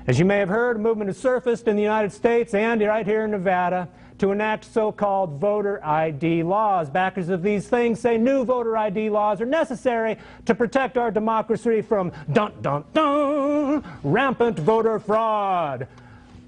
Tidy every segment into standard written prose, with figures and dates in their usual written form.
As you may have heard, a movement has surfaced in the United States and right here in Nevada to enact so-called voter ID laws. Backers of these things say new voter ID laws are necessary to protect our democracy from rampant voter fraud.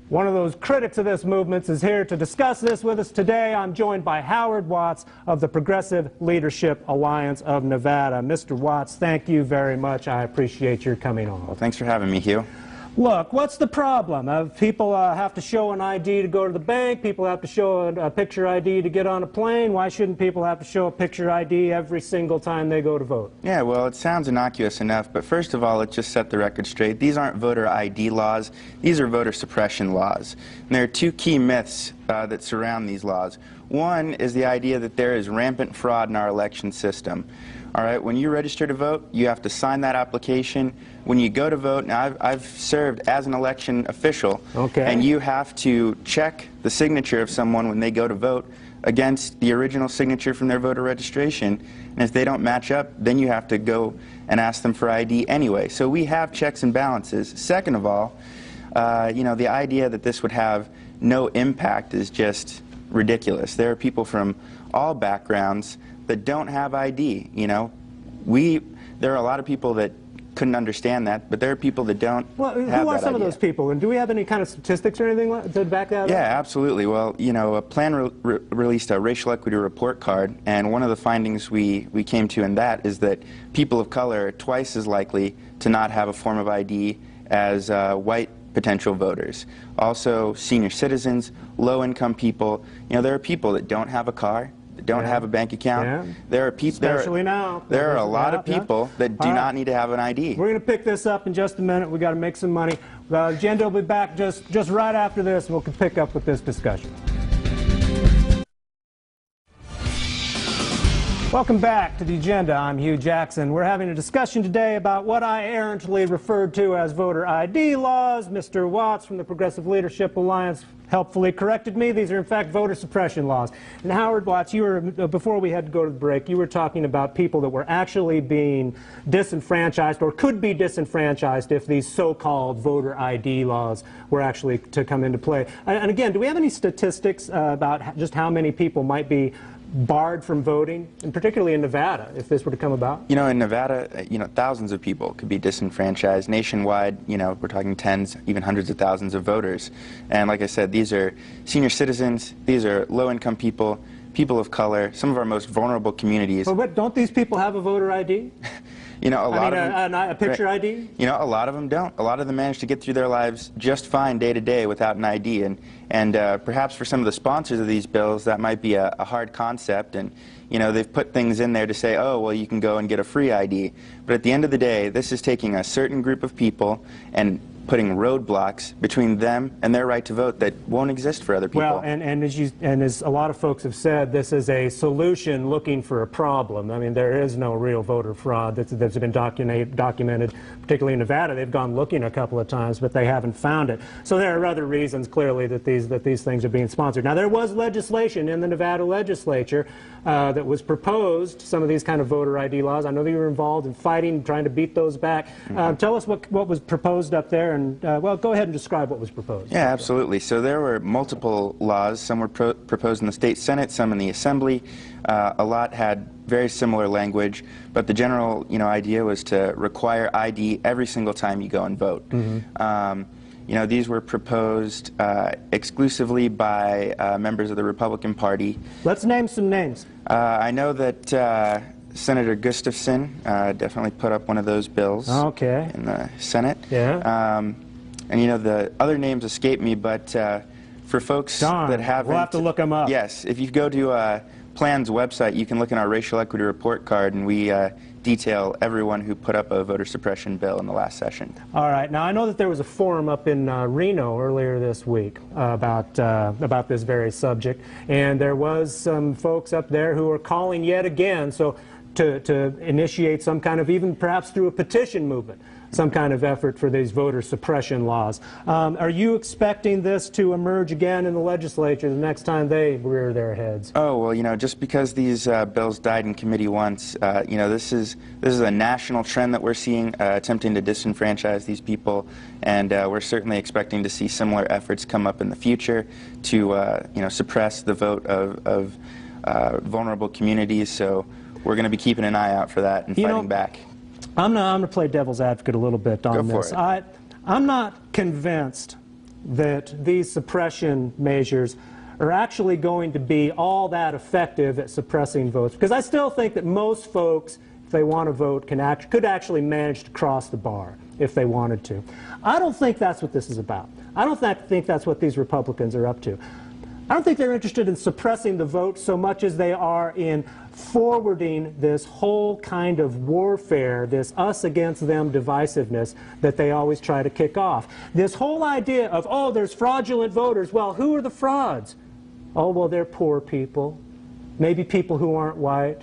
One of those critics of this movement is here to discuss this with us today. I'm joined by Howard Watts of the Progressive Leadership Alliance of Nevada. Mr. Watts, thank you very much. I appreciate your coming on. Well, thanks for having me, Hugh. Look, what's the problem? People have to show an ID to go to the bank. People have to show a picture ID to get on a plane. Why shouldn't people have to show a picture ID every single time they go to vote? Yeah, well, it sounds innocuous enough, but first of all, let's just set the record straight. These aren't voter ID laws. These are voter suppression laws. And there are two key myths that surround these laws. One is the idea that there is rampant fraud in our election system. All right, when you register to vote, you have to sign that application. When you go to vote, now I've served as an election official, and you have to check the signature of someone when they go to vote against the original signature from their voter registration, and if they don't match up, then you have to go and ask them for ID anyway. So we have checks and balances. Second of all, you know, the idea that this would have no impact is just ridiculous. There are people from all backgrounds that don't have ID, you know. There are a lot of people that couldn't understand that, but there are people that don't have that idea. Who are some of those people, and do we have any kind of statistics or anything to back that up? Yeah, absolutely. Well, you know, a plan released a racial equity report card, and one of the findings we came to in that is that people of color are twice as likely to not have a form of ID as white potential voters. Also, senior citizens, low-income people. You know, there are people that don't have a car, don't have a bank account. There are people. Especially now. There are a lot of people that do not need to have an ID. We're going to pick this up in just a minute. We've got to make some money. The agenda will be back just right after this. We'll pick up with this discussion. Welcome back to the agenda. I'm Hugh Jackson. We're having a discussion today about what I errantly referred to as voter ID laws. Mr. Watts from the Progressive Leadership Alliance helpfully corrected me. These are in fact voter suppression laws. And Howard Watts, you were, before we had to go to the break, you were talking about people that were actually being disenfranchised or could be disenfranchised if these so-called voter ID laws were actually to come into play. And again, do we have any statistics about just how many people might be barred from voting, and particularly in Nevada, if this were to come about? You know, in Nevada, you know, thousands of people could be disenfranchised. Nationwide, you know, we're talking tens, even hundreds of thousands of voters. And like I said, these are senior citizens, these are low-income people, people of color, some of our most vulnerable communities. But don't these people have a voter ID? You know, a picture ID? You know, a lot of them don't. A lot of them manage to get through their lives just fine day to day without an ID. And perhaps for some of the sponsors of these bills, that might be a hard concept. And, you know, they've put things in there to say, oh, well, you can go and get a free ID. But at the end of the day, this is taking a certain group of people and putting roadblocks between them and their right to vote that won't exist for other people. Well, and as a lot of folks have said, this is a solution looking for a problem. I mean, there is no real voter fraud that's been documented, particularly in Nevada. They've gone looking a couple of times, but they haven't found it. So there are other reasons, clearly, that these things are being sponsored. Now, there was legislation in the Nevada legislature that was proposed, some of these kind of voter ID laws. I know that you were involved in fighting, trying to beat those back. Tell us what was proposed up there. And, well, go ahead and describe what was proposed. Yeah, absolutely. So there were multiple laws. Some were proposed in the state Senate, some in the Assembly. A lot had very similar language, but the general, you know, idea was to require ID every single time you go and vote. You know, these were proposed exclusively by members of the Republican Party. Let's name some names. I know that Senator Gustafson definitely put up one of those bills in the Senate. And, you know, the other names escape me, but for folks that haven't... We'll have to look them up. Yes. If you go to PLAN's website, you can look in our racial equity report card, and we detail everyone who put up a voter suppression bill in the last session. All right. Now, I know that there was a forum up in Reno earlier this week about this very subject, and there was some folks up there who were calling yet again. So to initiate some kind of, even perhaps through a petition movement, some kind of effort for these voter suppression laws. Are you expecting this to emerge again in the legislature the next time they rear their heads? Oh, well, you know, just because these bills died in committee once, you know, this is a national trend that we're seeing, attempting to disenfranchise these people, and we're certainly expecting to see similar efforts come up in the future to, you know, suppress the vote of vulnerable communities. So we're going to be keeping an eye out for that and fighting back. I'm going to play devil's advocate a little bit on Go this. for it. I'm not convinced that these suppression measures are actually going to be all that effective at suppressing votes, because I still think that most folks, if they want to vote, could actually manage to cross the bar if they wanted to. I don't think that's what this is about. I don't think that's what these Republicans are up to. I don't think they're interested in suppressing the vote so much as they are in forwarding this whole kind of warfare, this us against them divisiveness that they always try to kick off. This whole idea of, oh, there's fraudulent voters. Well, who are the frauds? Oh, well, they're poor people. Maybe people who aren't white.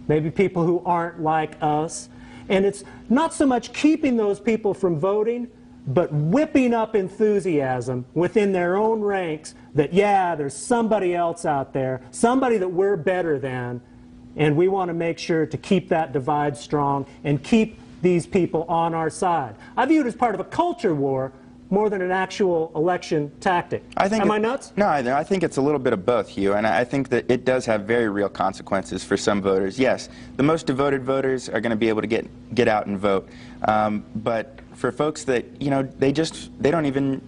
Maybe people who aren't like us. And it's not so much keeping those people from voting, but whipping up enthusiasm within their own ranks that, yeah, there's somebody else out there, somebody that we're better than, and we want to make sure to keep that divide strong and keep these people on our side. I view it as part of a culture war more than an actual election tactic. Am I nuts? No, I think it's a little bit of both, Hugh, and I think that it does have very real consequences for some voters. Yes, the most devoted voters are going to be able to get out and vote, but for folks that, you know, they don't even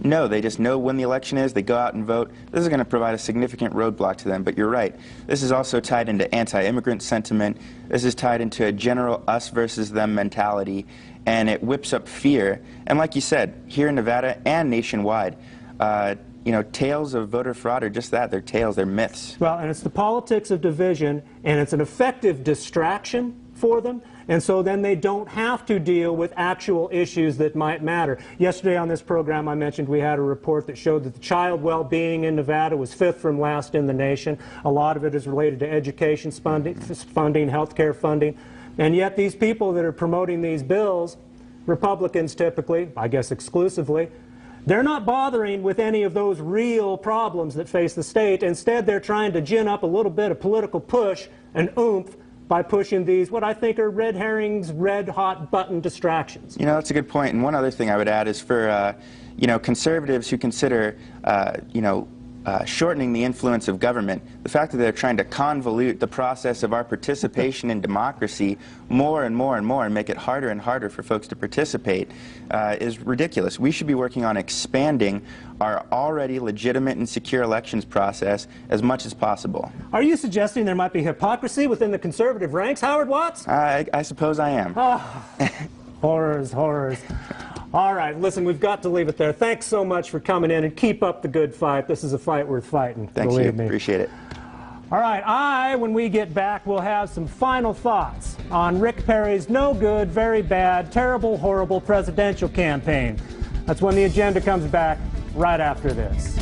know. They just know when the election is, they go out and vote. This is going to provide a significant roadblock to them. But you're right. This is also tied into anti-immigrant sentiment. This is tied into a general us versus them mentality, and it whips up fear. And like you said, here in Nevada and nationwide, you know, tales of voter fraud are just that. They're tales. They're myths. Well, and it's the politics of division, and it's an effective distraction for them. And so then they don't have to deal with actual issues that might matter. Yesterday on this program I mentioned we had a report that showed that the child well-being in Nevada was 5th from last in the nation. A lot of it is related to education funding, health care funding. And yet these people that are promoting these bills, Republicans typically, I guess exclusively, they're not bothering with any of those real problems that face the state. Instead, they're trying to gin up a little bit of political push and oomph by pushing these, what I think are red herrings, red-hot button distractions. You know, that's a good point. And one other thing I would add is for, you know, conservatives who consider, you know, shortening the influence of government, the fact that they're trying to convolute the process of our participation in democracy more and more and more and make it harder and harder for folks to participate is ridiculous. We should be working on expanding our already legitimate and secure elections process as much as possible. Are you suggesting there might be hypocrisy within the conservative ranks, Howard Watts? I suppose I am. Oh, horrors, horrors. All right, listen, we've got to leave it there. Thanks so much for coming in, and keep up the good fight. This is a fight worth fighting. Thanks, believe me. Appreciate it. All right, when we get back, we'll have some final thoughts on Rick Perry's no good, very bad, terrible, horrible presidential campaign. That's when the agenda comes back right after this.